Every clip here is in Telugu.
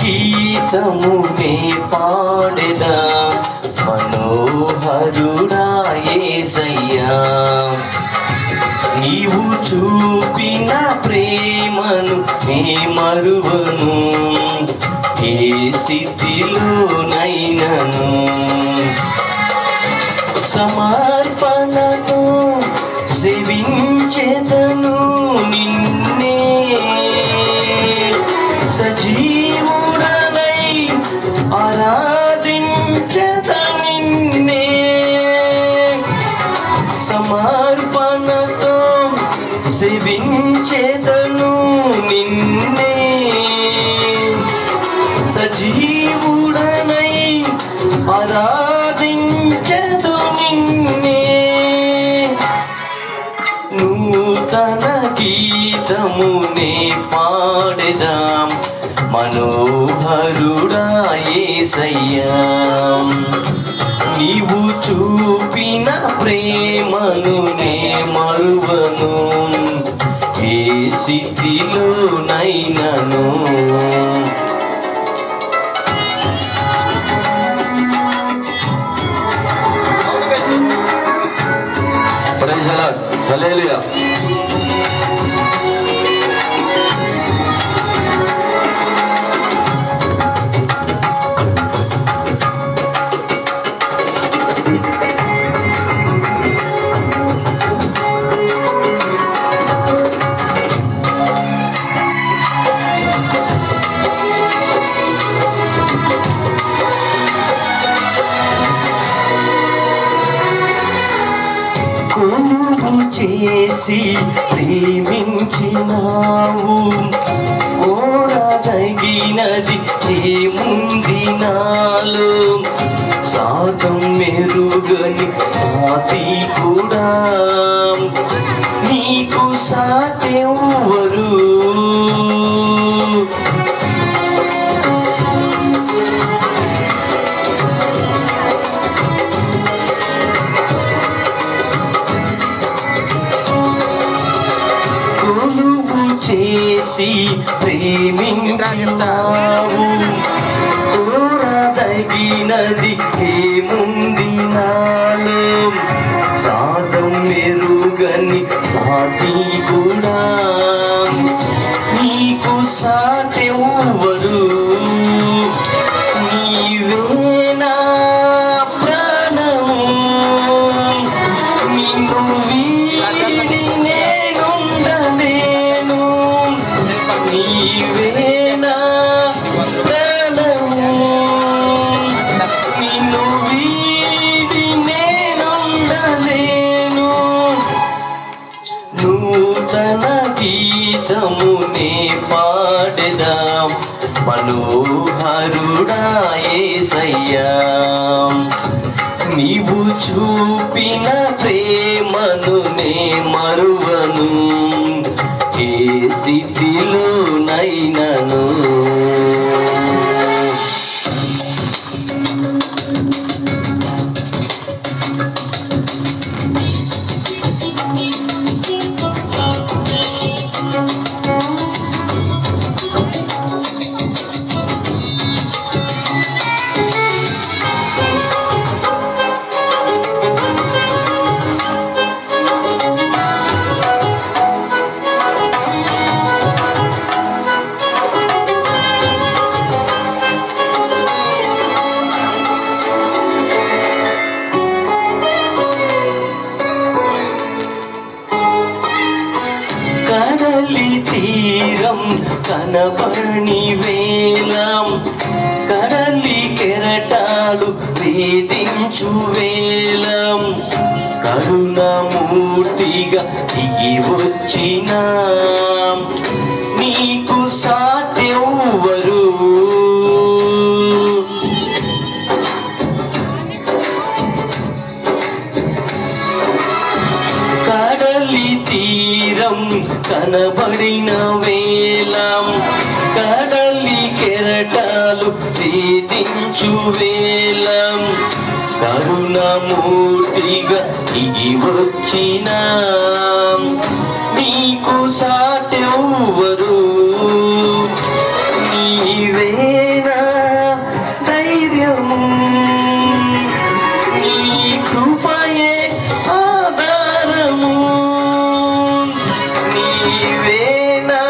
గీతమునే పాడెదా మనోహరుడా యేసయ్యా. నీవు చూపిన ప్రేమను నే మరువను ఏ స్థితిలోనైనను. సమర్పణతో సేవించెదను నిన్నే, సజీవుడనై ఆరాధించెద నిన్నే. సమర్పణతో సేవించెదను నిన్నే, సజీవుడనై ఆరాధించెదు నిన్నే. నూతన గీతమునే పాడెదాం మనోహరుడా యేసయ్యా. నీవు చూపిన ప్రేమను నే మరువను ఏ స్థితిలోనైనను. హల్లెలూయా. కొలువు చేసి ప్రేమించినావు, కోరదగినది ఏముంది నాలో. సాధం మెరుగని సాటి కూడా నీకు సాటెవ్వరు. కొలువు చేసి ప్రేమించినావు, కోరదగినది ఏముంది నాలో. సాధం మెరుగని సాటి కూడా నీకు సాటెవ్వరు. నీవే నా ప్రాణము, నిన్ను వీడి నేనుండలేను. నీవే నా ప్రాణము, నిన్ను వీడి నేనుండలేను. నూతన గీతమునే పాడెదాం మనోహరుడా యేసయ్యా. నీవు చూపిన ప్రేమను నే మరువను ఏ స్థితిలోనైనను. కడలి తీరం కనబడని వేళం, కడలి కెరటాలు వేధించు వేళం, కరుణమూర్తిగా దిగి వచ్చిన నీకు సాటెవ్వరు. కడలి తీరం కనబడిన వేళం, కడలి కెరటాలు వేధించు వేళం, కరుణమూర్తిగా దిగి వచ్చిన నీకు సాటెవ్వరు. నీవే ధైర్యము, నీ కృపయే ఆధారము, నీవే నా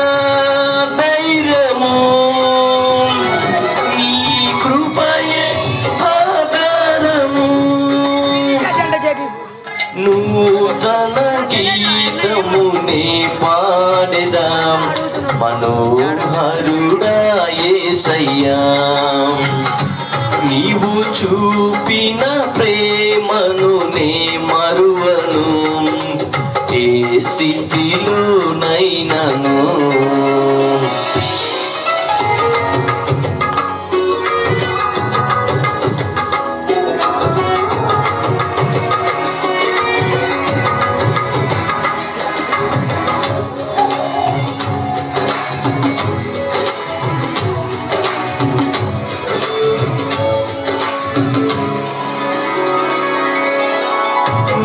ధైర్యము, నీ కృపయే ఆధారము. నూతన గీతమునే పాడెదాం మనోహరుడా యేసయ్యా, నీవు చూపిన ప్రేమను నే మరువను ఏ స్థితిలోనైనను.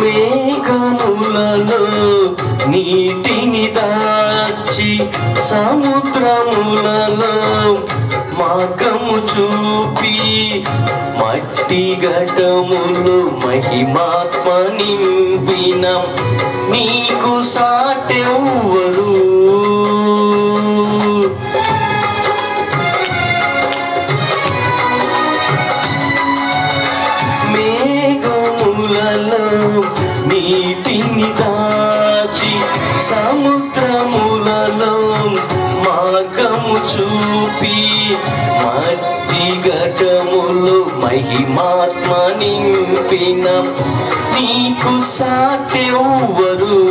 మేఘములలో నీటిని దాచి సముద్రములలో మార్గము చూపి మట్టి ఘటములు మహిమాత్మ నింపిన నీకు సాటెవ్వరు. మేఘములలో నీటిని దాచి సముద్రములలో మార్గము చూపి మట్టి ఘటములు మహిమాత్మ నింపిన నీకు సాటెవ్వరు.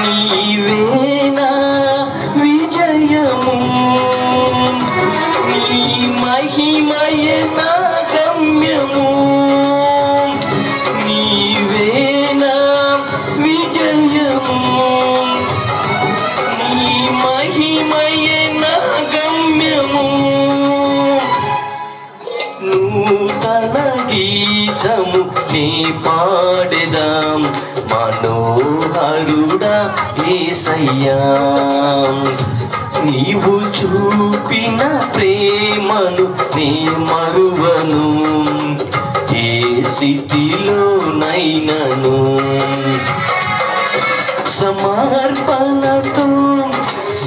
నీవేనా విజయము, నీ మహిమయే నా గమ్యము, నీవేనా విజయము, నీ మహిమయే నా గమ్యము. నూతన గీతము నే పాడెదాం మనోహరుడా యేసయ్యా, నీవు చూపిన ప్రేమను నే మరువను ఏ స్థితిలోనైనను. సమర్పణతో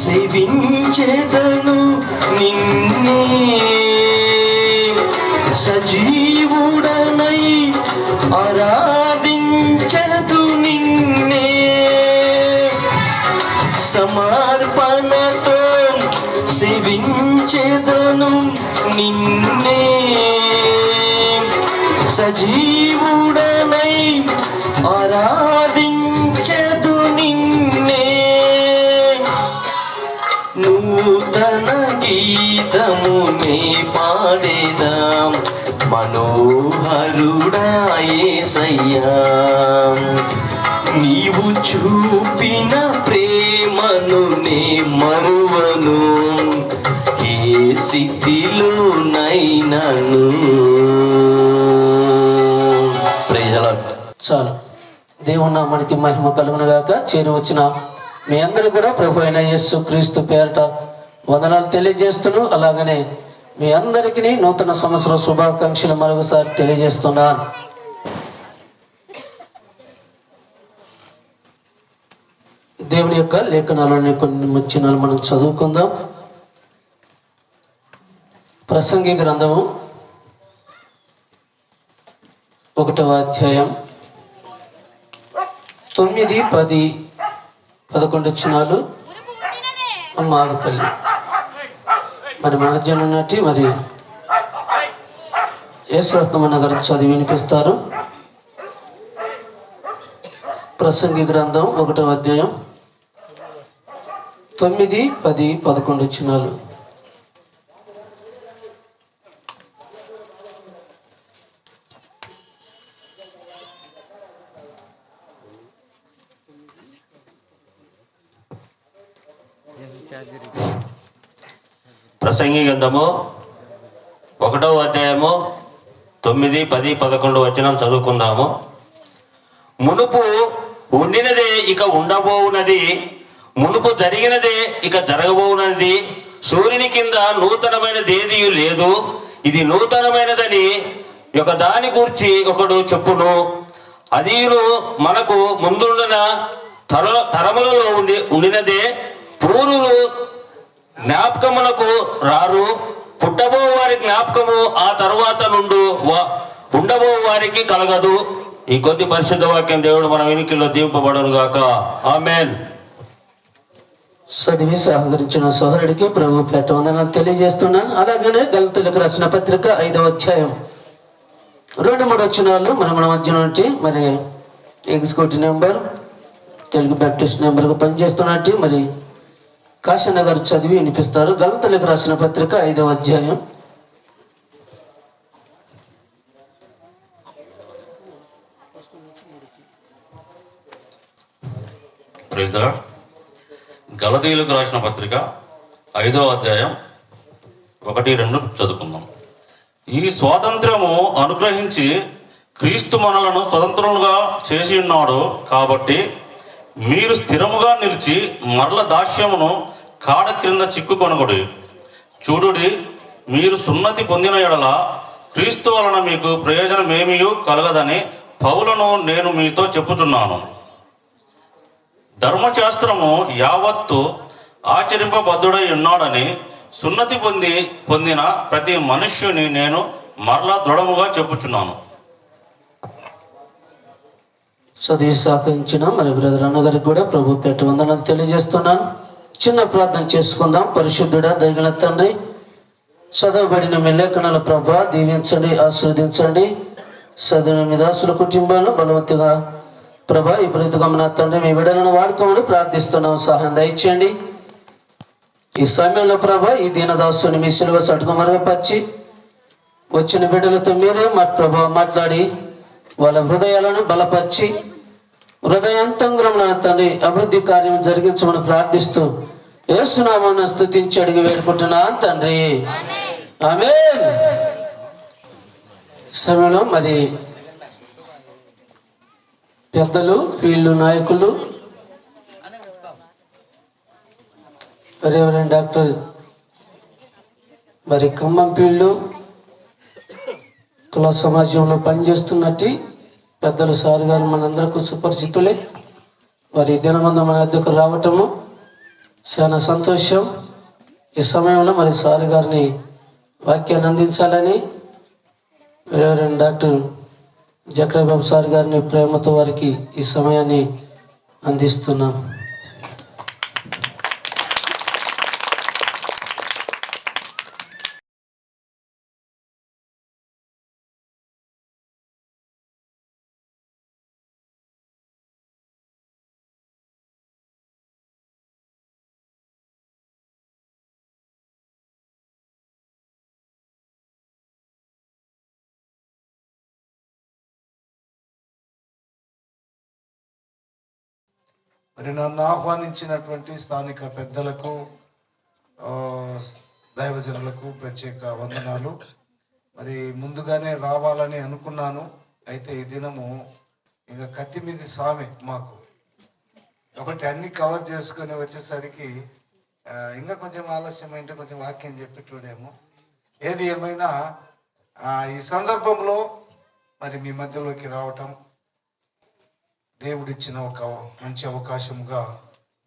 సేవించెదను నిన్నే, సజీవుడనై ఆరాధించెదు నిన్నే. సమర్పణతో సేవించెదను నిన్నే, సజీవుడనై ఆరాధించెదు నిన్నే. నూతన గీతమునే పాడేదాం మనోహరుడా యేసయ్యా, నీవు చూపిన ప్రేమను నే మరువను ఏ స్థితిలోనైనను. చాలు. దేవుని నామానికి మహిమ కలుగును గాక. చేరి వచ్చిన మీ అందరూ కూడా ప్రభు అయిన యేసు క్రీస్తు పేరట వందనాలు తెలియజేస్తున్నాను. అలాగనే మీ అందరికీ నూతన సంవత్సర శుభాకాంక్షలు మరొకసారి తెలియజేస్తున్నాను. దేవుని యొక్క లేఖనాలోని కొన్ని వచనాలు మనం చదువుకుందాం. ప్రసంగి గ్రంథము 1వ అధ్యాయం 9, 10, 11 వచనాలు. అమ్మ ఆగుతల్లి మరి మన మధ్యన ఉన్నట్టు మరి యేసురత్నమన్న గారు చదివి వినిపిస్తారు. ప్రసంగి గ్రంథం 1వ అధ్యాయం 9, 10, 11 వచనాలు. ప్రసంగి గ్రంథము 1వ అధ్యాయము 9, 10, 11 వచనం చదువుకుందాము. మునుపు ఉండినదే ఇక ఉండబోవునది, మునుపు జరిగినదే ఇక జరగబోవునది. సూర్యుని కింద నూతనమైన దేదియు లేదు, ఇది నూతనమైనదని ఒక దాని గురించి ఒకడు చెప్పును. అదియును మనకు ముందుండిన తరములలో ఉండినదే. పూర్వులు జ్ఞాపకమునకు రారు, పుట్టబో వారి జ్ఞాపకము ఆ తరువాత ఉండబో వారికి కలగదు. ఈ కొద్ది పరిశుద్ధ వాక్యం దేవుడు మన వెనుకల్లో దీవింపబడును గాక. ఆమేన్. చదివి సహకరించిన సోదరుడికి ప్రభు పేట వందనాలు తెలియజేస్తున్నాను. అలాగనే గలతీయులకు రాసిన పత్రిక 5వ అధ్యాయం 2-3 వచనాలు మన మధ్య నుండి మరి ఎగ్జిక్యూటివ్ నెంబర్ తెలుగు బ్యాప్టిస్ట్ నెంబర్గా పనిచేస్తున్నట్టు మరి కాశన్న గారు చదివి వినిపిస్తారు. గలతీయులకు రాసిన పత్రిక 5వ అధ్యాయం. Praise the lord. గలతీయులకు రాసిన పత్రిక 5వ అధ్యాయం 1-2 చదువుకుందాం. ఈ స్వాతంత్ర్యము అనుగ్రహించి క్రీస్తు మనలను స్వతంత్రులుగా చేసి ఉన్నాడు కాబట్టి మీరు స్థిరముగా నిలిచి మరల దాస్యమును కాడ క్రింద చిక్కుకొనకుడి. చూడుడి, మీరు సున్నతి పొందిన ఎడల క్రీస్తు వలన మీకు ప్రయోజనమేమీ కలగదని పౌలను నేను మీతో చెప్పుచున్నాను. ధర్మశాస్త్రము యావత్తు ఆచరింపబద్ధుడై ఉన్నాడని సున్నతి పొందిన ప్రతి మనుష్యుని నేను మరలా దృఢముగా చెప్పుచున్నాను. చదివి సహకరించిన మరి బ్రదర్ అన్నగారికి కూడా ప్రభు పేట వందనాలు తెలియజేస్తున్నాను. చిన్న ప్రార్థన చేసుకుందాం. పరిశుద్ధుడా దయగల తండ్రి, చదవబడిన మీ లేఖనాల ప్రభా దీవించండి, ఆశీర్వదించండి. చదివిన మీ దాసుల కుటుంబాలను బలవంతుగా ప్రభా ఈ ప్రతిగమన తండ్రి మీ బిడ్డలను వాడుకోమని ప్రార్థిస్తున్నాం. సహాయం దయచేయండి. ఈ సమయంలో ప్రభా ఈ దీనదాసుని మీ సిలువ సటుకు మరుగుపరిచి వచ్చిన బిడ్డలతో మీరే మా ప్రభా మాట్లాడి వాళ్ళ హృదయాలను బలపరిచి హృదయాంతరంగంలో తండ్రి అభివృద్ధి కార్యం జరిగించమని ప్రార్థిస్తూ యేసునామమున స్తుతించి అడిగి వేడుకుంటున్నాను తండ్రి. ఆమేన్. సమయంలో మరి పెద్దలు, ఫీల్డ్ నాయకులు, రెవరెండ్ డాక్టర్ మరి ఖమ్మం ఫీల్డ్ కుల సమాజంలో పనిచేస్తున్నట్టు పెద్దలు సార్ గారు మనందరికీ సుపరిచితులే. వారి దినమందు మన వద్దకు రావటము చాలా సంతోషం. ఈ సమయంలో మరి సార్ గారిని వాక్యాన్ని అందించాలని రెవరెండ్ డాక్టర్ జక్రబాబు సార్ గారిని ప్రేమతో వారికి ఈ సమయాన్ని అందిస్తున్నాం. మరి నన్ను ఆహ్వానించినటువంటి స్థానిక పెద్దలకు, దైవజనులకు ప్రత్యేక వందనాలు. మరి ముందుగానే రావాలని అనుకున్నాను. అయితే ఈ దినము ఇంకా కత్తి మీది సామె మాకు, కాబట్టి అన్ని కవర్ చేసుకొని వచ్చేసరికి ఇంకా కొంచెం ఆలస్యమైంటే కొంచెం వాక్యం చెప్పేటోడేమో. ఏది ఏమైనా ఈ సందర్భంలో మరి మీ మధ్యలోకి రావటం దేవుడిచ్చిన ఒక మంచి అవకాశంగా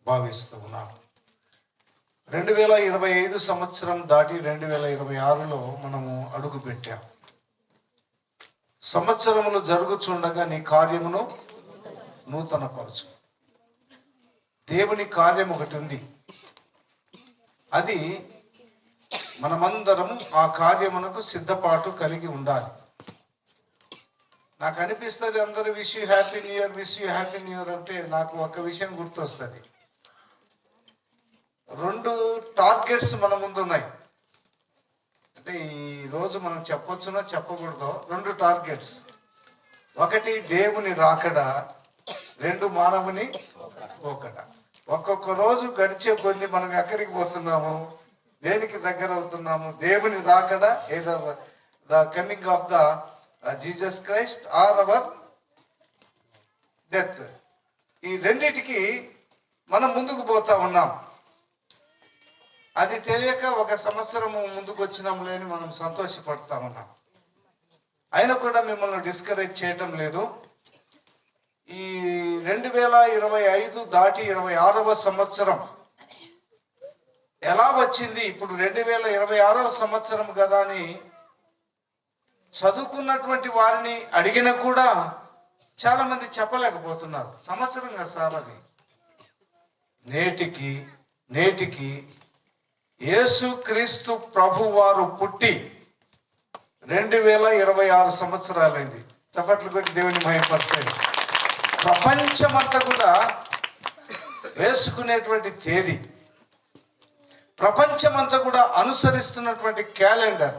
భావిస్తూ ఉన్నాను. 2025 సంవత్సరం దాటి 2026లో మనము అడుగు పెట్టాం. సంవత్సరములు జరుగుచుండగా నీ కార్యమును నూతనపరచు. దేవుని కార్యం ఒకటి ఉంది, అది మనమందరము ఆ కార్యమునకు సిద్ధపాటు కలిగి ఉండాలి. నాకు అనిపిస్తుంది అందరూ wish you happy new year, wish you happy new year అంటే నాకు ఒక విషయం గుర్తొస్తుంది. 2 టార్గెట్స్ మన ముందు ఉన్నాయి. అంటే ఈ రోజు మనం చెప్పొచ్చునో చెప్పకూడదో 2 టార్గెట్స్. ఒకటి దేవుని రాకడ, 2 మానవుని పోకడ. ఒక్కొక్క రోజు గడిచే కొద్ది మనం ఎక్కడికి పోతున్నాము, దేనికి దగ్గర అవుతున్నాము? దేవుని రాకడ, either the coming of the Jesus Christ or our death. ఈ రెండిటికి మనం ముందుకు పోతా ఉన్నాం. అది తెలియక ఒక సంవత్సరం ముందుకు వచ్చినాంలే అని మనం సంతోషపడతా ఉన్నాం. అయినా కూడా మిమ్మల్ని డిస్కరేజ్ చేయటం లేదు. ఈ 2025 దాటి 26వ సంవత్సరం ఎలా వచ్చింది, ఇప్పుడు 2026వ సంవత్సరం కదా అని చదువుకున్నటువంటి వారిని అడిగినా కూడా చాలా మంది చెప్పలేకపోతున్నారు. సంవత్సరం కదా సార్ అది. నేటికి యేసు క్రీస్తు ప్రభు వారు పుట్టి 2026 సంవత్సరాలైంది. చప్పట్లు కొట్టి దేవుని మహిమపరచండి. ప్రపంచమంతా కూడా వేసుకునేటువంటి తేదీ, ప్రపంచమంతా కూడా అనుసరిస్తున్నటువంటి క్యాలెండర్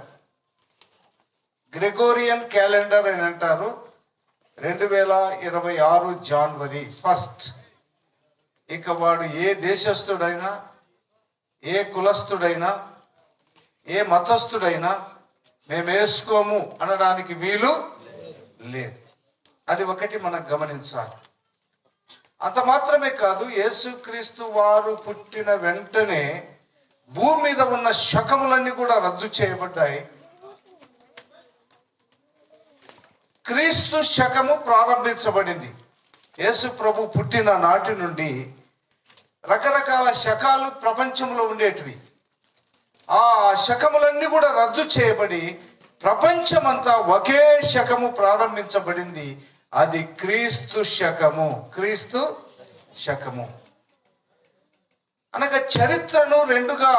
గ్రెగోరియన్ క్యాలెండర్ అని అంటారు. 2026 జనవరి 1. ఇక వాడు ఏ దేశస్థుడైనా, ఏ కులస్థుడైనా, ఏ మతస్థుడైనా మేము వేసుకోము అనడానికి వీలు లేదు. అది ఒకటి మనం గమనించాలి. అంత మాత్రమే కాదు, యేసుక్రీస్తు వారు పుట్టిన వెంటనే భూమి మీద ఉన్న శకములన్నీ కూడా రద్దు చేయబడ్డాయి. క్రీస్తు శకము ప్రారంభించబడింది. యేసు ప్రభు పుట్టిన నాటి నుండి రకరకాల శకాలు ప్రపంచంలో ఉండేటివి. ఆ శకములన్నీ కూడా రద్దు చేయబడి ప్రపంచమంతా ఒకే శకము ప్రారంభించబడింది. అది క్రీస్తు శకము. క్రీస్తు శకము అనగా చరిత్రను రెండుగా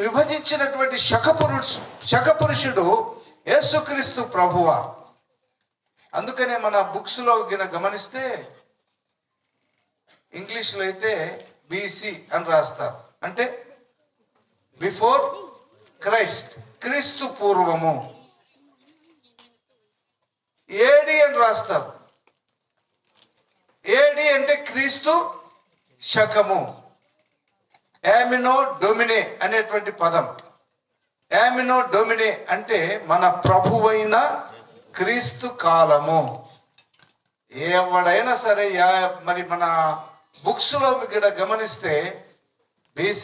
విభజించినటువంటి శకపురుషుడు యేసుక్రీస్తు ప్రభువారు. అందుకనే మన బుక్స్ లో గమనిస్తే ఇంగ్లీష్లో అయితే BC అని రాస్తారు, అంటే బిఫోర్ క్రైస్ట్, క్రీస్తు పూర్వము. AD అని రాస్తారు. AD అంటే క్రీస్తు శకము. యామినో డొమినే అనేటువంటి పదం. యామినో డొమినే అంటే మన ప్రభువైన క్రీస్తు కాలము. ఎవడైనా సరే మరి మన బుక్స్ లో ఇక్కడ గమనిస్తే BC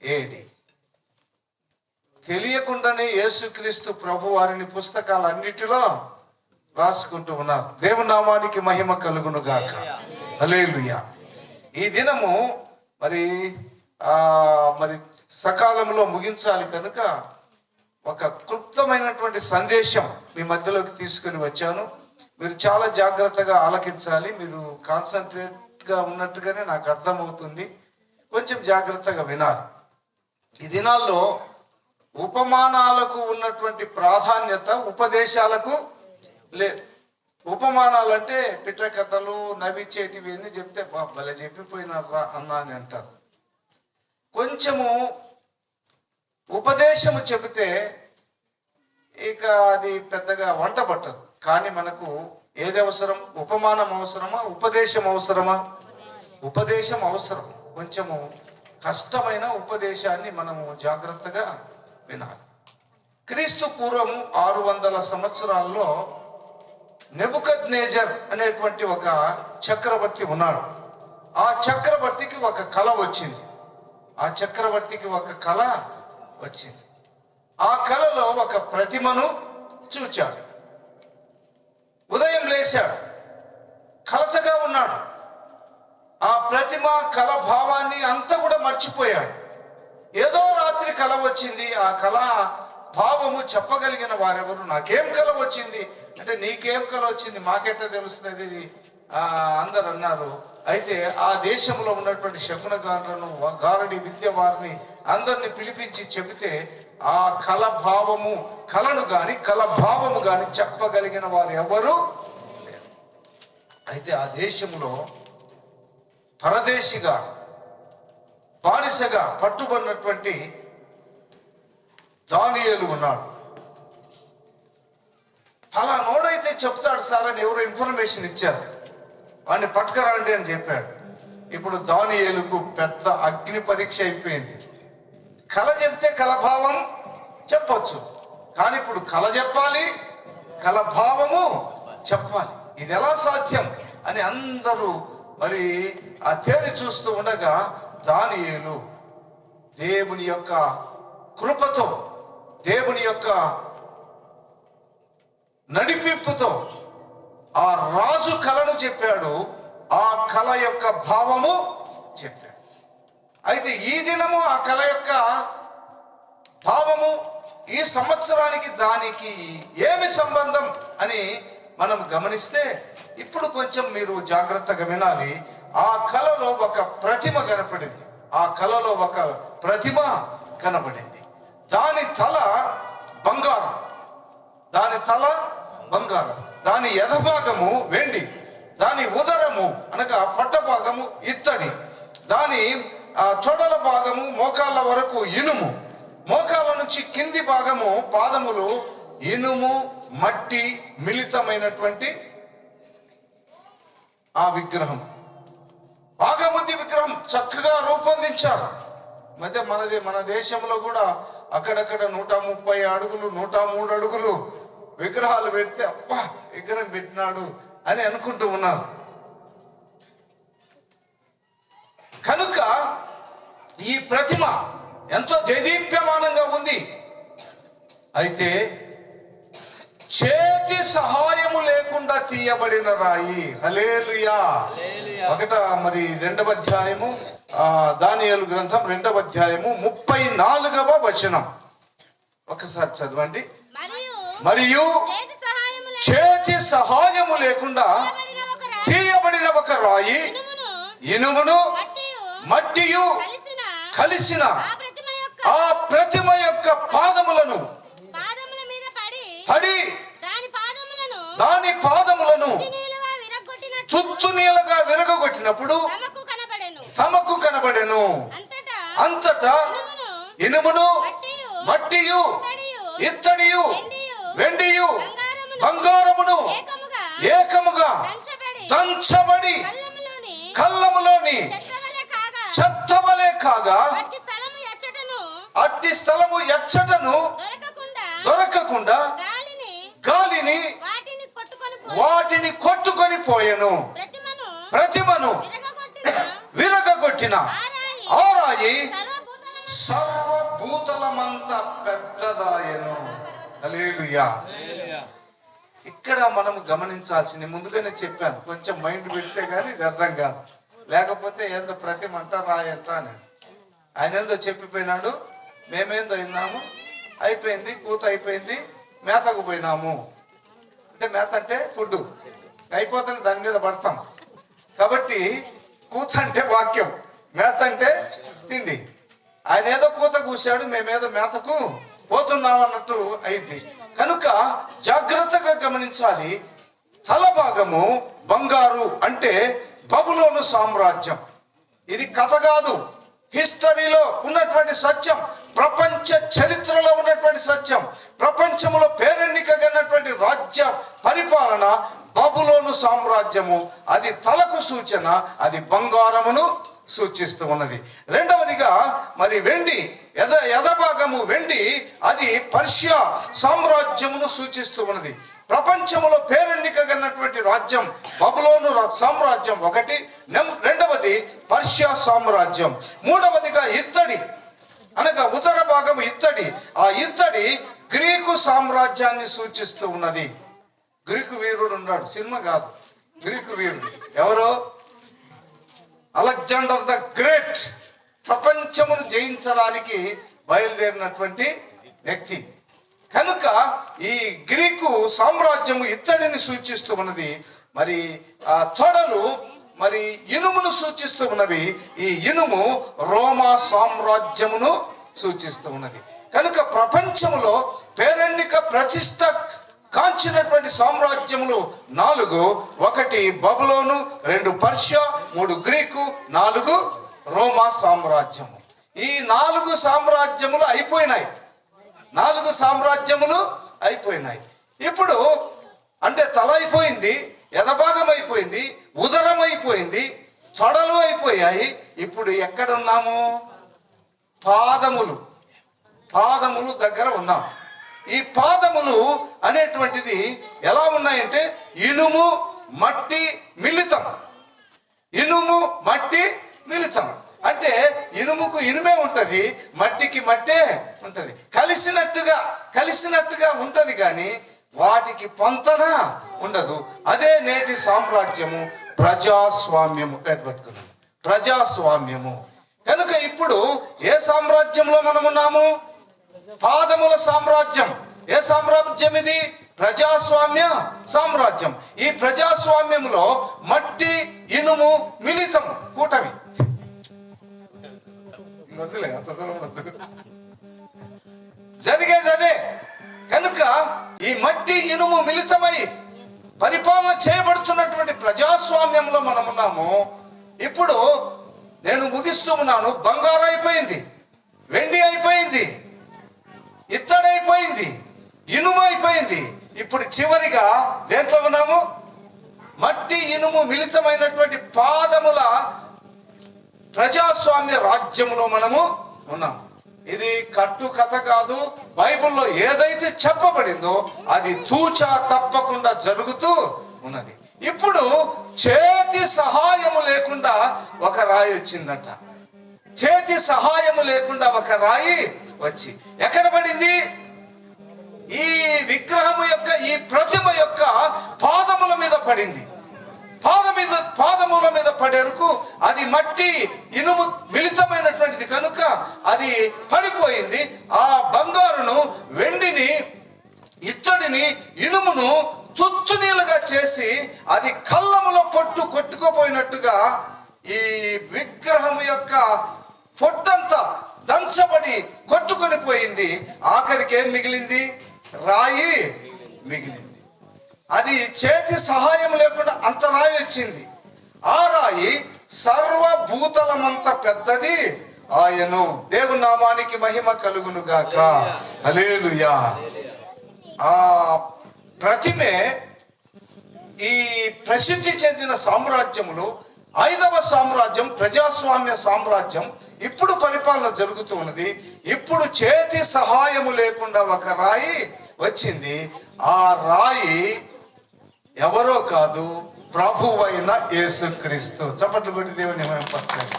AD. తెలియకుండానే యేసుక్రీస్తు ప్రభు వారిని పుస్తకాలన్నిటిలో రాసుకుంటూ ఉన్నారు. దేవుని నామానికి మహిమ కలుగును గాక. హల్లెలూయా. ఈ దినము మరి సకాలంలో ముగించాలి కనుక ఒక క్లుప్తమైనటువంటి సందేశం మీ మధ్యలోకి తీసుకుని వచ్చాను. మీరు చాలా జాగ్రత్తగా ఆలకించాలి. మీరు కాన్సన్ట్రేట్గా ఉన్నట్టుగానే నాకు అర్థమవుతుంది. కొంచెం జాగ్రత్తగా వినాలి. ఈ దినాల్లో ఉపమానాలకు ఉన్నటువంటి ప్రాధాన్యత ఉపదేశాలకు లేదు. ఉపమానాలు అంటే పిట్ట కథలు, నవ్విచ్చేటివి అన్నీ చెప్తే భలే చెప్పిపోయినారా అన్నా అని అంటారు. కొంచెము ఉపదేశము చెబితే ఇక అది పెద్దగా వంట పట్టదు. కానీ మనకు ఏది అవసరం? ఉపమానం అవసరమా, ఉపదేశం అవసరమా? ఉపదేశం అవసరం. కొంచెము కష్టమైన ఉపదేశాన్ని మనము జాగ్రత్తగా వినాలి. క్రీస్తు పూర్వము 600 సంవత్సరాల్లో నెబుకద్నేజర్ అనేటువంటి ఒక చక్రవర్తి ఉన్నాడు. ఆ చక్రవర్తికి ఒక కళ వచ్చింది. ఆ కళలో ఒక ప్రతిమను చూచాడు. ఉదయం లేచాడు, కలతగా ఉన్నాడు. ఆ ప్రతిమ కళ భావాన్ని అంతా కూడా మర్చిపోయాడు. ఏదో రాత్రి కళ వచ్చింది. ఆ కళ భావము చెప్పగలిగిన వారెవరు? నాకేం కళ వచ్చింది అంటే, నీకేం కళ వచ్చింది మాకెట్ట తెలుస్తుంది అందరు అన్నారు. అయితే ఆ దేశంలో ఉన్నటువంటి శకునగారులను, గారడి విద్య వారిని అందరిని పిలిపించి చెబితే ఆ కళను గాని కళ భావము గాని చెప్పగలిగిన వారు ఎవరు లేరు. అయితే ఆ దేశంలో పరదేశిగా, బానిసగా పట్టుబడినటువంటి దానియేలు ఉన్నాడు. అలా నోడైతే చెప్తాడు సార్ అని ఎవరో ఇన్ఫర్మేషన్ ఇచ్చారు. వాడిని పట్టుకరండి అని చెప్పాడు. ఇప్పుడు దానియేలుకు పెద్ద అగ్ని పరీక్ష అయిపోయింది. కళ చెప్తే కళభావం చెప్పొచ్చు, కానీ ఇప్పుడు కళ చెప్పాలి, కళభావము చెప్పాలి. ఇది ఎలా సాధ్యం అని అందరూ మరి ఆ తేరి చూస్తూ ఉండగా దానియేలు దేవుని యొక్క కృపతో, దేవుని యొక్క నడిపింపుతో ఆ రాజు కలను చెప్పాడు. ఆ కళ యొక్క భావము చెప్పాడు. అయితే ఈ దినము ఆ కళ యొక్క భావము ఈ సంవత్సరానికి దానికి ఏమి సంబంధం అని మనం గమనిస్తే, ఇప్పుడు కొంచెం మీరు జాగ్రత్తగా వినాలి. ఆ కళలో ఒక ప్రతిమ కనపడింది. ఆ కళలో ఒక ప్రతిమ కనబడింది. దాని తల బంగారం, దాని తల బంగారం, దాని ఎదభాగము వెండి, దాని ఉదరము అనగా పట్టభాగము ఇత్తడి, దాని తొడల భాగము మోకాళ్ళ వరకు ఇనుము, మోకాళ్ళ నుంచి కింది భాగము పాదములు ఇనుము మట్టి మిళితమైనటువంటి ఆ విగ్రహం. బాగముంది విగ్రహం చక్కగా రూపొందించారు. మన దేశంలో కూడా అక్కడక్కడ 130 అడుగులు 103 అడుగులు విగ్రహాలు పెడితే అబ్బా విగ్రహం పెట్టినాడు అని అనుకుంటూ ఉన్నారు. కనుక ఈ ప్రతిమ ఎంతో దేదీప్యమానంగా ఉంది. అయితే చేతి సహాయము లేకుండా తీయబడిన రాయి. హల్లెలూయా. మరి 2వ అధ్యాయము దానియేలు గ్రంథం 2వ అధ్యాయము 34వ వచనం ఒకసారి చదవండి. మరియు చేతి సహాయము లేకుండా తీయబడిన ఒక రాయి, ఇనుమును మట్టియు కలిసిన ఆ ప్రతిమ యొక్క పాదములను పడి దాని పాదములను తుత్తునీలుగా విరగొట్టినప్పుడు తమకు కనబడెను. అంతటా ఇనుమును మట్టియు ఇత్తడియు వెండియు బంగారమును ఏకముగా దంచబడి కళ్ళములోని చెత్తవలే కాగా అట్టి స్థలము ఎచ్చటను దొరకకుండా గాలిని వాటిని కొట్టుకొని పోయెను. ప్రతిమను విరగొట్టిన ఆ రాయి సర్వభూతలమంత పెద్దదాయను. హల్లెలూయా. ఇక్కడ మనం గమనించాల్సింది ముందుగానే చెప్పాను, కొంచెం మైండ్ పెడితే కానీ ఇది అర్థం కాదు. లేకపోతే ఏందో ప్రతిమ అంట రాయి అంట అని ఆయన ఏందో చెప్పిపోయినాడు, మేమేందో విన్నాము, అయిపోయింది, కూత అయిపోయింది, మేతకు పోయినాము. అంటే మేత అంటే ఫుడ్ అయిపోతుంది, దాని మీద పడతాం. కాబట్టి కూత అంటే వాక్యం, మేత అంటే తిండి. ఆయన ఏదో కూత కూశాడు, మేమేదో మేతకు పోతున్నాం అన్నట్టు అయింది. కనుక జాగ్రత్తగా గమనించాలి. తల భాగము బంగారు అంటే బబులోను సామ్రాజ్యం. ఇది కథ కాదు, హిస్టరీలో ఉన్నటువంటి సత్యం, ప్రపంచ చరిత్రలో ఉన్నటువంటి సత్యం. ప్రపంచంలో పేరెన్నికగన్నటువంటి రాజ్య పరిపాలన బబులోను సామ్రాజ్యము. అది తలకు సూచన, అది బంగారమును సూచిస్తూ ఉన్నది. రెండవదిగా మరి వెండి, ఎదభాగము వెండి, అది పర్షియా సామ్రాజ్యమును సూచిస్తూ ఉన్నది. ప్రపంచంలో పేరెన్నికగన్నటువంటి రాజ్యం బబులోను సామ్రాజ్యం ఒకటి, రెండవది పర్షియా సామ్రాజ్యం. మూడవదిగా ఇత్తడి అనగా ఉత్తర భాగం ఇత్తడి. ఆ ఇత్తడి గ్రీకు సామ్రాజ్యాన్ని సూచిస్తూ ఉన్నది. గ్రీకు వీరుడు ఉన్నాడు, సినిమా కాదు, గ్రీకు వీరుడు ఎవరో అలెగ్జాండర్ ద గ్రేట్. ప్రపంచమును జయించడానికి బయలుదేరినటువంటి వ్యక్తి. కనుక ఈ గ్రీకు సామ్రాజ్యము ఇత్తడిని సూచిస్తూ ఉన్నది. మరి ఆ తొడలు మరి ఇనుమును సూచిస్తూ ఉన్నవి. ఈ ఇనుము రోమా సామ్రాజ్యమును సూచిస్తూ ఉన్నది. కనుక ప్రపంచములో పేరెన్నిక ప్రతిష్ట కాంచినటువంటి సామ్రాజ్యములు 4. 1 బబులోను, 2 పర్షియా, 3 గ్రీకు, 4 రోమా సామ్రాజ్యము. ఈ 4 సామ్రాజ్యములు అయిపోయినాయి. 4 సామ్రాజ్యములు అయిపోయినాయి. ఇప్పుడు అంటే తల అయిపోయింది, ఎదభాగం అయిపోయింది, ఉదరం అయిపోయింది, తొడలు అయిపోయాయి. ఇప్పుడు ఎక్కడున్నాము? పాదములు దగ్గర ఉన్నాం. ఈ పాదములు అనేటువంటిది ఎలా ఉన్నాయంటే ఇనుము మట్టి మిళితం. ఇనుము మట్టి మిళితం. అంటే ఇనుముకు ఇనుమే ఉంటది, మట్టికి మట్టే ఉంటది. కలిసినట్టుగా ఉంటది కానీ వాటికి పొంతన ఉండదు. అదే నేటి సామ్రాజ్యము ప్రజాస్వామ్యము. పెట్టుకున్నాము ప్రజాస్వామ్యము. కనుక ఇప్పుడు ఏ సామ్రాజ్యంలో మనం ఉన్నాము? పాదముల సామ్రాజ్యం. ఏ సామ్రాజ్యం ఇది? ప్రజాస్వామ్య సామ్రాజ్యం. ఈ ప్రజాస్వామ్యంలో మట్టి ఇనుము మిళితం కూటమి. జరిగేది అదే. కనుక ఈ మట్టి ఇనుము మిళితమై పరిపాలన చేయబడుతున్నటువంటి ప్రజాస్వామ్యంలో మనం ఉన్నాము. ఇప్పుడు నేను ముగిస్తూ ఉన్నాను. బంగారు అయిపోయింది, వెండి అయిపోయింది, ఇత్తడైపోయింది, ఇనుము అయిపోయింది. ఇప్పుడు చివరిగా దేంట్లో ఉన్నాము? మట్టి ఇనుము మిళితమైనటువంటి పాదముల ప్రజాస్వామ్య రాజ్యములో మనము ఉన్నాం. ఇది కట్టు కథ కాదు. బైబిల్లో ఏదైతే చెప్పబడిందో అది తూచా తప్పకుండా జరుగుతూ ఉన్నది. ఇప్పుడు చేతి సహాయము లేకుండా ఒక రాయి వచ్చిందట. చేతి సహాయము లేకుండా ఒక రాయి వచ్చి ఎక్కడ పడింది? ఈ విగ్రహము యొక్క, ఈ ప్రతిమ యొక్క పాదముల మీద పడింది. పాదముల మీద పడేరకు అది మట్టి ఇనుము మిళితమైనటువంటిది కనుక అది పడిపోయింది. ఆ బంగారును, వెండిని, ఇత్తడిని, ఇనుమును తుత్తునీలుగా చేసి అది కళ్ళములో కొట్టుకుపోయినట్టుగా ఈ విగ్రహం యొక్క పొట్టంతా దంచబడి కొట్టుకొని పోయింది. ఆఖరికి ఏం మిగిలింది? రాయి మిగిలింది. అది చేతి సహాయం లేకుండా అంత రాయి వచ్చింది. ఆ రాయి సర్వభూతలమంత పెద్దది ఆయను. దేవుని నామానికి మహిమ కలుగును గాక. హల్లెలూయా. ఆ ప్రతిమే ఈ ప్రసిద్ధి చెందిన సామ్రాజ్యములు 5వ సామ్రాజ్యం ప్రజాస్వామ్య సామ్రాజ్యం ఇప్పుడు పరిపాలన జరుగుతూ ఉన్నది. ఇప్పుడు చేతి సహాయము లేకుండా ఒక రాయి వచ్చింది. ఆ రాయి ఎవరో కాదు, ప్రభువైన యేసుక్రీస్తు. చప్పట్లు కొట్టి దేవుని మహిమపరచండి.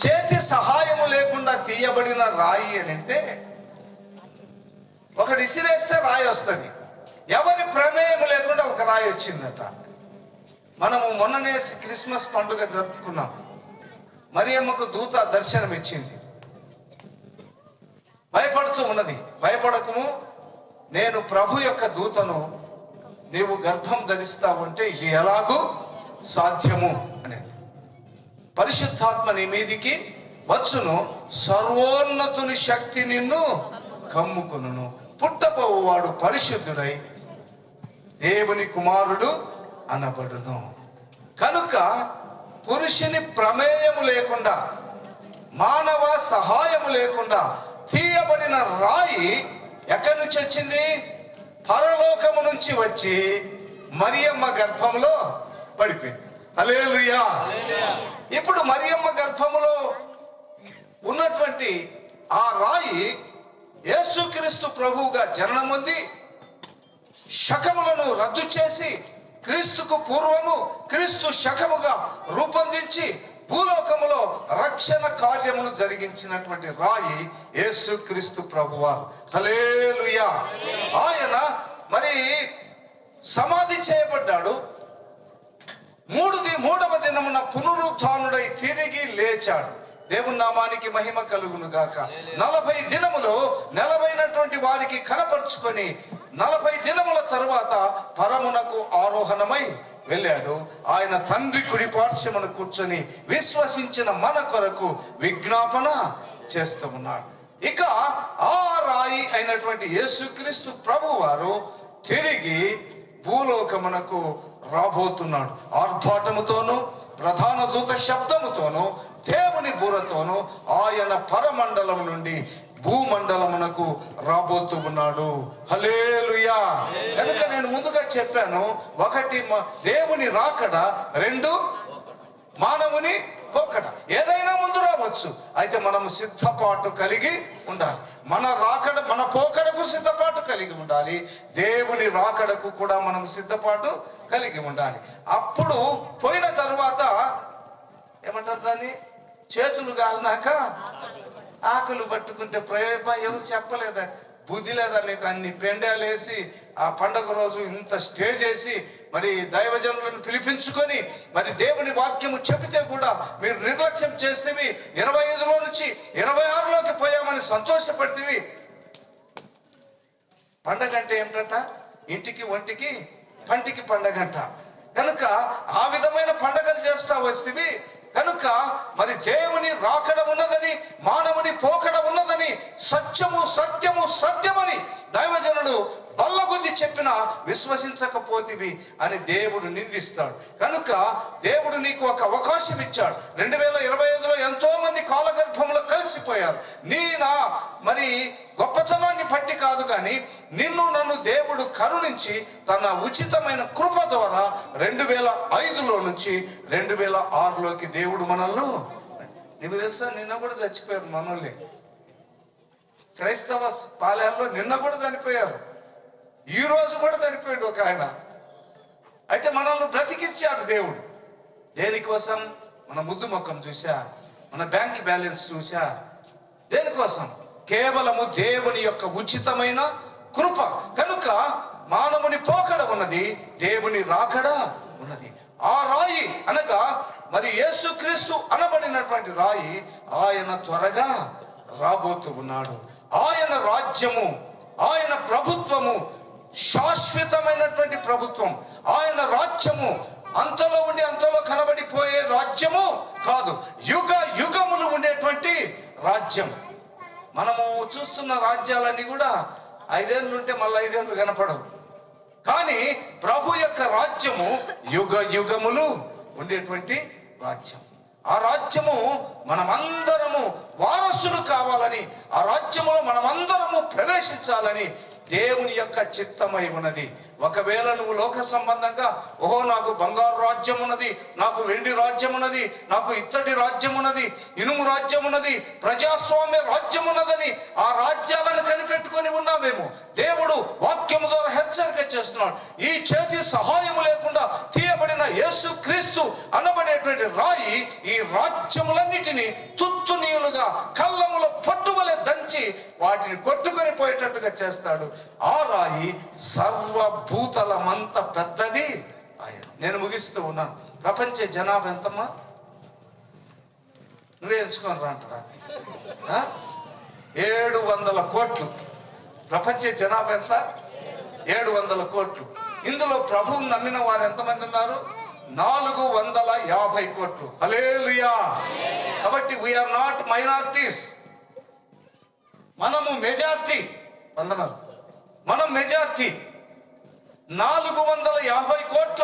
చేతి సహాయము లేకుండా తీయబడిన రాయి అని అంటే ఒకటి ఇసిరేస్తే రాయి వస్తుంది. ఎవరి ప్రమేయం లేకుండా ఒక రాయి వచ్చిందట. మనము మొన్ననే క్రిస్మస్ పండుగ జరుపుకున్నాం. మరియమ్మకు దూత దర్శనం ఇచ్చింది. భయపడుతూ ఉన్నది. భయపడకము, నేను ప్రభు యొక్క దూతను, నీవు గర్భం ధరిస్తావంటే ఇది ఎలాగూ సాధ్యము అనేది. పరిశుద్ధాత్మ నీ మీదికి వచ్చును, సర్వోన్నతుని శక్తి నిన్ను కమ్ముకొనును, పుట్టబోవాడు పరిశుద్ధుడై దేవుని కుమారుడు అనబడును. కనుక పురుషుని ప్రమేయము లేకుండా, మానవ సహాయము లేకుండా తీయబడిన రాయి ఎక్కడి నుంచి వచ్చింది? పరలోకము నుంచి వచ్చి మరియమ్మ గర్భములో పడిపోయింది. హల్లెలూయా. ఇప్పుడు మరియమ్మ గర్భములో ఉన్నటువంటి ఆ రాయి యేసుక్రీస్తు ప్రభువుగా జననం పొంది శకములను రద్దు చేసి క్రీస్తుకు పూర్వము క్రీస్తు శకముగా రూపొందించి భూలోకములో రక్షణ కార్యమును జరిగించినటువంటి రాయి యేసుక్రీస్తు ప్రభువారు. హల్లెలూయా. ఆయన మరి సమాధి చేయబడ్డాడు. మూడవ దినమున పునరుత్థానుడై తిరిగి లేచాడు. దేవుని నామానికి మహిమ కలుగును గాక. 40 దినములు నెలవైనటువంటి వారికి కనపరుచుకొని 40 దినముల తరువాత పరమునకు ఆరోహణమై వెళ్ళాడు. ఆయన తండ్రి కుడి పార్శ్వమున కూర్చొని విశ్వసించిన మన కొరకు విజ్ఞాపన చేస్తూ ఉన్నాడు. ఇక ఆ రాయి అయినటువంటి యేసుక్రీస్తు ప్రభు వారు తిరిగి భూలోకమునకు రాబోతున్నాడు. ఆర్భాటముతోను, ప్రధాన దూత శబ్దముతోను, దేవుని బూరతోను ఆయన పరమండలం నుండి భూమండలమునకు రాబోతూ ఉన్నాడు. హల్లెలూయా. కనుక నేను ముందుగా చెప్పాను, 1 దేవుని రాకడ, 2 మానవుని పోకడ ఏదైనా ముందు రావచ్చు. అయితే మనము సిద్ధపాటు కలిగి ఉండాలి. మన పోకడకు సిద్ధపాటు కలిగి ఉండాలి. దేవుని రాకడకు కూడా మనం సిద్ధపాటు కలిగి ఉండాలి. అప్పుడు పోయిన తరువాత ఏమంటారు దాన్ని, చేతులు గాలినాక ఆకులు పట్టుకుంటే ప్రయోజనం ఎవరు చెప్పలేదా? బుద్ధి లేదా మీకు? అన్ని పెండాలు వేసి ఆ పండగ రోజు ఇంత స్టేజ్ వేసి మరి దైవజనులను పిలిపించుకొని మరి దేవుని వాక్యము చెబితే కూడా మీరు నిర్లక్ష్యం చేస్తేవి. 25లో నుంచి 26లోకి పోయామని సంతోషపడితేవి. పండగ అంటే ఏమిటంట? ఇంటికి ఒంటికి పంటికి పండగంట. కనుక ఆ విధమైన పండగలు చేస్తా వస్తేవి. కనుక మరి దేవుని రాకడ ఉన్నదని, మానవుని పోకడ ఉన్నదని, సత్యము సత్యము సత్యమని దైవజనుడు బల్లగుద్ది చెప్పినా విశ్వసించకపోతివి అని దేవుడు నిందిస్తాడు. కనుక దేవుడు నీకు ఒక అవకాశం ఇచ్చాడు. 2025లో ఎంతో మంది కాలగర్భంలో కలిసిపోయారు. మరి గొప్పతనాన్ని బట్టి కాదు కానీ నన్ను దేవుడు కరుణించి తన ఉచితమైన కృప ద్వారా 2005లో నుంచి 2006లోకి దేవుడు మనల్ని, నీకు తెలుసా, నిన్న కూడా చచ్చిపోయారు మనోళ్ళే. క్రైస్తవ పాలెల్లో నిన్న కూడా చనిపోయారు, ఈ రోజు కూడా చనిపోయాడు ఒక ఆయన. అయితే మనల్ని బ్రతికిచ్చాడు దేవుడు. దేనికోసం? మన ముద్దు ముఖం చూసా, మన బ్యాంక్ బ్యాలెన్స్ చూసా, దేనికోసం? కేవలము దేవుని యొక్క ఉచితమైన కృప. కనుక మానవుని పోకడ ఉన్నది, దేవుని రాకడ ఉన్నది. ఆ రాయి అనగా మరి యేసుక్రీస్తు అనబడినటువంటి రాయి ఆయన త్వరగా రాబోతూ ఉన్నాడు. ఆయన రాజ్యము, ఆయన ప్రభుత్వము శాశ్వతమైనటువంటి ప్రభుత్వం. ఆయన రాజ్యము అంతలో ఉండి అంతలో కనబడిపోయే రాజ్యము కాదు, యుగ యుగములు ఉండేటువంటి రాజ్యం. మనము చూస్తున్న రాజ్యాలన్నీ కూడా 5 ఏళ్ళు ఉంటే మళ్ళీ 5 ఏళ్ళు కనపడవు. కానీ ప్రభు యొక్క రాజ్యము యుగ యుగములు ఉండేటువంటి రాజ్యం. ఆ రాజ్యము మనమందరము వారసులు కావాలని, ఆ రాజ్యములో మనమందరము ప్రవేశించాలని దేవుని యొక్క చిత్తమై ఉన్నది. ఒకవేళ నువ్వు లోక సంబంధంగా నాకు బంగారు రాజ్యం ఉన్నది, నాకు వెండి రాజ్యం ఉన్నది, నాకు ఇత్తడి రాజ్యం ఉన్నది, ఇనుము రాజ్యం ఉన్నది, ప్రజాస్వామ్య రాజ్యం ఉన్నదని ఆ రాజ్యాలను కనిపెట్టుకొని ఉన్నామేమో. దేవుడు వాక్యము ద్వారా హెచ్చరిక చేస్తున్నాడు. ఈ చేతి సహాయము లేకుండా తీయబడిన యేసు క్రీస్తు అనబడేటువంటి రాయి ఈ రాజ్యములన్నిటినీ తుత్తునీయులుగా కళ్ళములో పట్టువలే దంచి వాటిని కొట్టుకొని పోయేటట్టుగా చేస్తాడు. ఆ రాయి సర్వభూతలమంత పెద్దది ఆయన. నేను ముగిస్తూ ఉన్నాను. ప్రపంచ జనాభా ఎంతమ్మా? నువ్వే ఎంచుకొని రాంటరా? 700 కోట్లు. ప్రపంచ జనాభా ఎంత? 700 కోట్లు. ఇందులో ప్రభువుని నమ్మిన వారు ఎంతమంది ఉన్నారు? 450 కోట్లు. హల్లెలూయా. కాబట్టి వీఆర్ నాట్ మైనారిటీస్, మనము మెజార్టీ. వందనాలు. మనం మెజార్టీ. 450 కోట్ల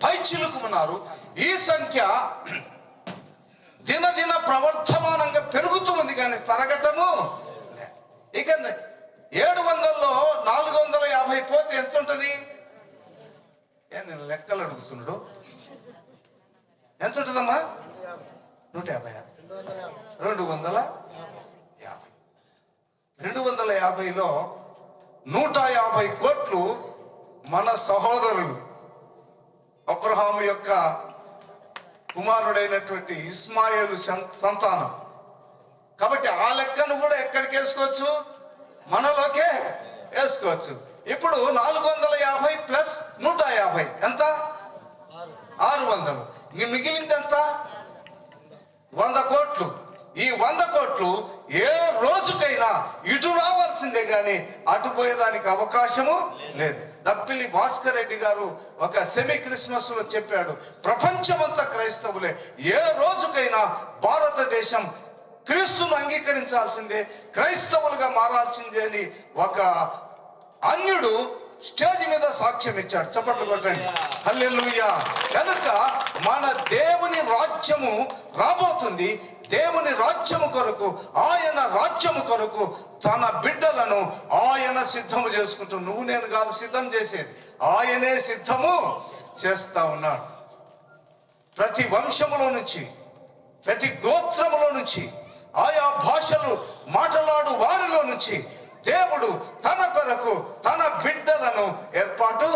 పైచిలుకున్నారు. ఈ సంఖ్య దినదిన ప్రవర్ధమానంగా పెరుగుతూ ఉంది కానీ తరగటము. ఇక 700లో 450 పోతే ఎంత ఉంటుంది? నేను లెక్కలు అడుగుతున్నాడు. ఎంత ఉంటుందమ్మా? 150. 250. 250లో 150 కోట్లు మన సహోదరులు అబ్రహాము యొక్క కుమారుడైనటువంటి ఇస్మాయేలు సంతానం. కాబట్టి ఆ లెక్కను కూడా ఎక్కడికి వేసుకోవచ్చు? మనలోకే వేసుకోవచ్చు. ఇప్పుడు 450 ప్లస్ 150 ఎంత? 600. మిగిలింది ఎంత? 100 కోట్లు. ఈ 100 కోట్లు ఏ రోజుకైనా ఇటు రావాల్సిందే కానీ అటు పోయేదానికి అవకాశము లేదు. దప్పిలి భాస్కర్ రెడ్డి గారు ఒక సెమీ క్రిస్మస్ లో చెప్పాడు, ప్రపంచమంతా క్రైస్తవులే, ఏ రోజుకైనా భారతదేశం క్రీస్తును అంగీకరించాల్సిందే, క్రైస్తవులుగా మారాల్సిందే అని ఒక అన్యుడు స్టేజ్ మీద సాక్ష్యం ఇచ్చాడు. చప్పట్లు కొట్టండి. హల్లెలూయా. కనుక మన దేవుని రాజ్యము రాబోతుంది. దేవుని రాజ్యము కొరకు, ఆయన రాజ్యము కొరకు తన బిడ్డలను ఆయన సిద్ధము చేసుకుంటూ, నువ్వు నేను కాదు సిద్ధం చేసేది, ఆయనే సిద్ధము చేస్తా ఉన్నాడు. ప్రతి వంశములో నుంచి ప్రతి గోత్రములో నుంచి, ఆయా భాషలు మాట్లాడు వారిలో నుంచి దేవుడు తన కొరకు తన బిడ్డలను ఏర్పాటు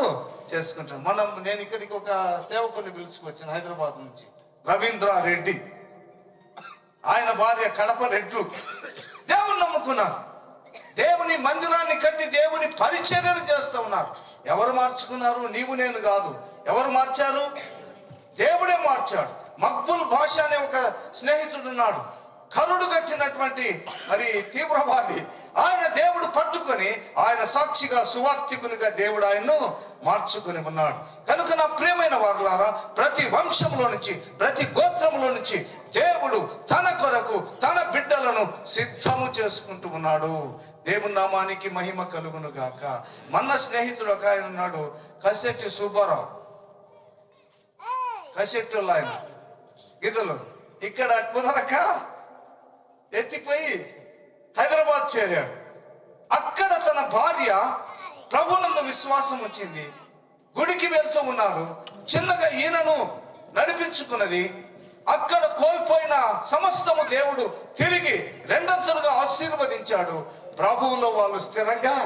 చేసుకుంటాడు. నేను ఇక్కడికి ఒక సేవకుని పిలుచుకొచ్చాను హైదరాబాద్ నుంచి, రవీంద్ర రెడ్డి. ఆయన భార్య కడప రెడ్లు. దేవుని నమ్ముకున్నారు, దేవుని మందిరాన్ని కట్టి దేవుని పరిచర్యలు చేస్తూ ఉన్నారు. ఎవరు మార్చుకున్నారు? నీవు నేను కాదు. ఎవరు మార్చారు? దేవుడే మార్చాడు. మక్బుల్ భాష అనే ఒక స్నేహితుడు ఉన్నాడు, కరుడు కట్టినటువంటి మరి తీవ్రవాది. ఆయన దేవుడు పట్టుకొని ఆయన సాక్షిగా సువార్థికునిగా దేవుడు ఆయన్ను మార్చుకొని ఉన్నాడు. కనుక నా ప్రియమైన వారులారా, ప్రతి వంశంలో నుంచి, ప్రతి గోత్రంలో నుంచి దేవుడు తన కొరకు తన బిడ్డలను సిద్ధము చేసుకుంటూ ఉన్నాడు. దేవుని నామానికి మహిమ కలుగును గాక. మన స్నేహితుడు ఒక ఆయన ఉన్నాడు, కసెట్టి సుబ్బారావు. కసెట్టులు ఆయన గిద్దలు ఇక్కడ కుదరక ఎత్తిపోయి హైదరాబాద్ చేరాడు. అక్కడ తన భార్య ప్రభునందు విశ్వాసం వచ్చింది, గుడికి వెళ్తూ ఉన్నారు. చిన్నగా ఈయనను నడిపించుకున్నది. అక్కడ కోల్పోయిన సమస్తము దేవుడు తిరిగి రెండంతలుగా ఆశీర్వదించాడు. ప్రభువులో వాళ్ళు స్థిరంగా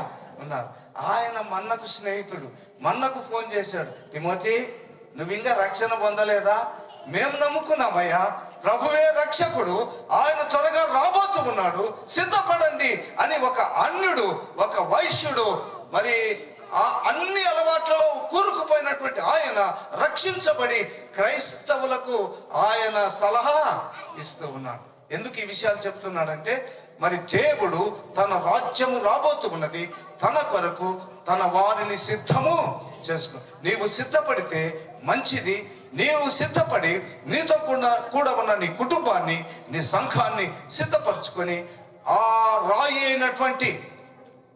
ఉన్నారు. ఆయన మన్నకు స్నేహితుడు. మన్నకు ఫోన్ చేశాడు, తిమోతి నువ్వు ఇంకా రక్షణ పొందలేదా? మేము నమ్ముకున్నామయ్యా, ప్రభువే రక్షకుడు, ఆయన త్వరగా రాబోతూ ఉన్నాడు, సిద్ధపడండి అని ఒక అన్యుడు, ఒక వైశ్యుడు, మరి ఆ అన్ని అలవాట్లలో కూరుకుపోయినటువంటి ఆయన రక్షించబడి క్రైస్తవులకు ఆయన సలహా ఇస్తూ ఉన్నాడు. ఎందుకు ఈ విషయాలు చెప్తున్నాడంటే, మరి దేవుడు తన రాజ్యము రాబోతూ ఉన్నది, తన కొరకు తన వారిని సిద్ధము చేసుకో. నీవు సిద్ధపడితే మంచిది. నీవు సిద్ధపడి నీతో కూడా ఉన్న నీ కుటుంబాన్ని, నీ సంఘాన్ని సిద్ధపరచుకొని ఆ రాయి అయినటువంటి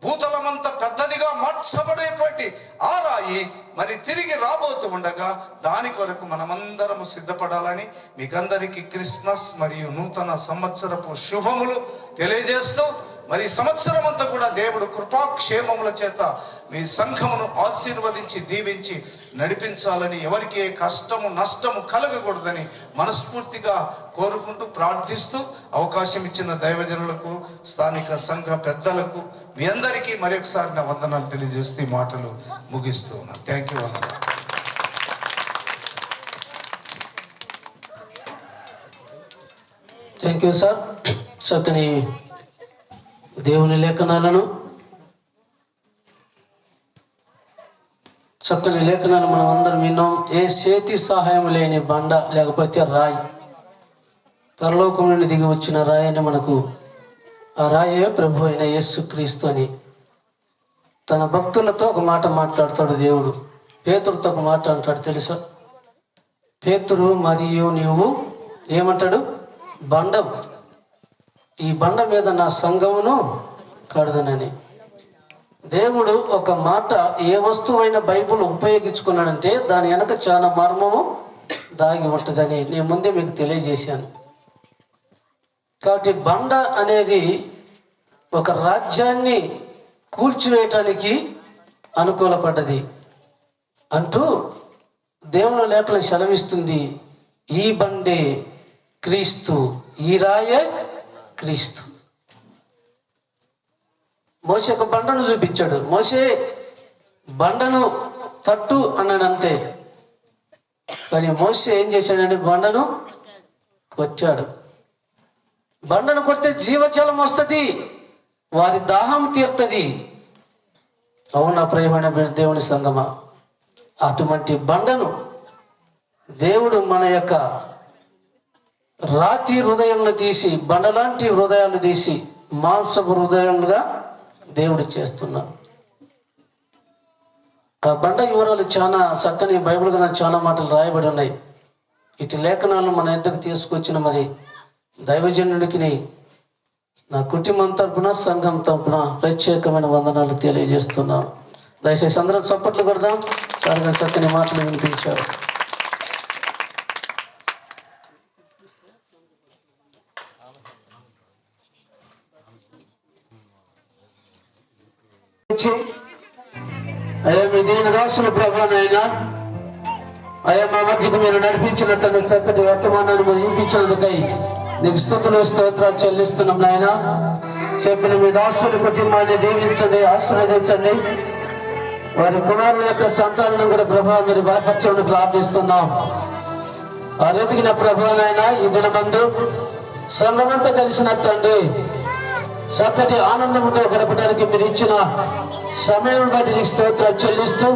భూతలమంతా పెద్దదిగా మార్చబడేటువంటి ఆ రాయి మరి తిరిగి రాబోతూ ఉండగా దాని కొరకు మనమందరము సిద్ధపడాలని మీకందరికీ క్రిస్మస్ మరియు నూతన సంవత్సరపు శుభములు తెలియజేస్తూ, మరి సంవత్సరం అంతా కూడా దేవుడు కృపాక్షేమముల చేత మీ సంఘమును ఆశీర్వదించి దీవించి నడిపించాలని, ఎవరికి ఏ కష్టము నష్టము కలగకూడదని మనస్ఫూర్తిగా కోరుకుంటూ ప్రార్థిస్తూ, అవకాశం ఇచ్చిన దైవజనులకు, స్థానిక సంఘ పెద్దలకు మీ అందరికీ మరొకసారి నా వందనాలు తెలియజేస్తూ ఈ మాటలు ముగిస్తూ ఉన్నాను. థ్యాంక్ యూ అన్న. Thank you sir. చక్కని దేవుని లేఖనాలను, చక్కని లేఖనాలు మనం అందరం విన్నాం. ఏ చేతి సహాయం లేని బండ లేకపోతే రాయి, పరలోకం నుండి దిగి వచ్చిన రాయి అని మనకు, ఆ రాయే ప్రభు అయిన యేసుక్రీస్తు అని తన భక్తులతో ఒక మాట మాట్లాడతాడు దేవుడు. పేతురుతో ఒక మాట అంటాడు తెలుసా? పేతురు మరియు నీవు ఏమంటాడు? బండం, ఈ బండ మీద నా సంఘమును కడదనని. దేవుడు ఒక మాట ఏ వస్తువైన బైబుల్ ఉపయోగించుకున్నాడంటే దాని వెనక చాలా మర్మము దాగి ఉంటుందని నేను ముందే మీకు తెలియజేశాను. కాబట్టి బండ అనేది ఒక రాజ్యాన్ని కూల్చివేయటానికి అనుకూలపడ్డది అంటూ దేవుని లేఖలు సెలవిస్తుంది. ఈ బండే క్రీస్తు, ఈ రాయే క్రీస్తు. మోషే ఒక బండను చూపించాడు. మోషే బండను తట్టు అన్నాడంతే, కానీ మోషే ఏం చేశాడంటే బండను కొట్టాడు. బండను కొడితే జీవజలం వస్తుంది, వారి దాహం తీరుతుంది. అవునా ప్రియమైన దేవుని సంగమా? అటువంటి బండను దేవుడు మన యొక్క రాతి హృదయంలో తీసి, బండలాంటి హృదయాలు తీసి మాంసపు హృదయంగా దేవుడు చేస్తున్నాడు. ఆ బండ వివరాలు చాలా చక్కని బైబిల్ గా చాలా మాటలు రాయబడి ఉన్నాయి. ఇటు లేఖనాలను మన ఎద్దకు తీసుకొచ్చిన మరి దైవజనుడికి నా కుటుంబం తరపున, సంఘం తరపున ప్రత్యేకమైన వందనాలు తెలియజేస్తున్నాం. దయచేసి అందరం చప్పట్లు కొడదాం. చాలా చక్కని మాటలు వినిపించారు. అయ్యా మీ దీని దాసుల ప్రభానైనా అయ్యా మా మధ్యకు మీరు నడిపించిన తండ్రి చక్కటి వర్తమానాన్ని మీరు వినిపించినందుకై నీకు స్తుతులు స్తోత్రాలు చెల్లిస్తున్నాం నాయన. చెప్పిన మీ దాసుని కుటుంబాన్ని దీవించండి, ఆశీర్వదించండి. వారి కుమారుల యొక్క సంతానం కూడా ప్రభావం మీరు బలపరచమని ప్రార్థిస్తున్నాం. ఆ రీతికి నా ప్రభావైనా ఈ దినమందు సంఘమంతా కలిసిన తండ్రి చక్కటి ఆనందంతో గడపడానికి మీరు ఇచ్చిన సమయం బట్టి నీకు స్తోత్రాలు చెల్లిస్తూ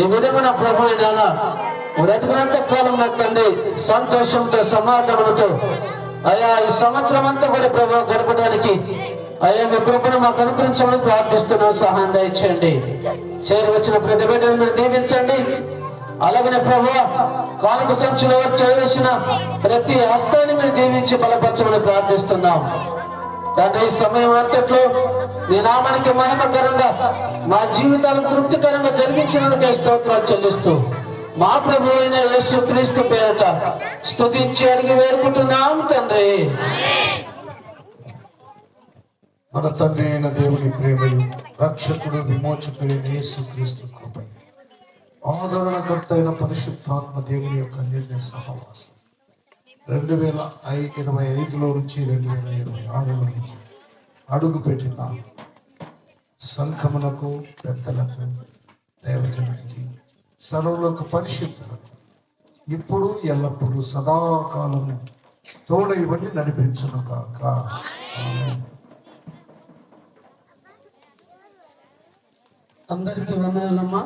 ఈ విధమైన ప్రభావైనా బ్రతికినంత కాలం నా తండ్రి సంతోషంతో సమాధానంతో అయా ఈ సంవత్సరం అంతా కూడా ప్రభావ గడపడానికి అయ్యా మీ కృపను మాకు అనుకరించమని ప్రార్థిస్తున్నాం. సహాయం దయచేయండి. చేరి వచ్చిన ప్రతి బిడ్డను మీరు దీవించండి. అలాగనే ప్రభువా కానుక సంచులో చేసిన ప్రతి హస్తాన్ని మీరు దీవించి బలపరచమని ప్రార్థిస్తున్నాం. తండ్రి ఈ సమయం అంతట్లో మీ నామానికి మహిమకరంగా మా జీవితాలకు తృప్తికరంగా జరిగించినందుకే స్తోత్రాలు చెల్లిస్తూ మా ప్రభు అయిన యేసుక్రీస్తు పేరట స్తుతించి అడిగి వేడుకుంటున్నాం తండ్రి. మన తండ్రి అయిన దేవుని ప్రేమయు రక్షకుడు విమోచకుడైన యేసుక్రీస్తు కృపయు ఆదరణకర్త అయిన పరిశుద్ధాత్మ దేవుని యొక్క నిర్ణయ సహవాసం 2025లో నుంచి 2026లోనికి అడుగు పెట్టిన సంఘమునకు, పెద్దలకు, దైవజనుడికి, సర్వలోక పరిశుద్ధులకు ఇప్పుడు ఎల్లప్పుడూ సదాకాలము తోడైబడి నడిపించును కాక. ఆమేన్. అందరికీ వందనాలమ్మా.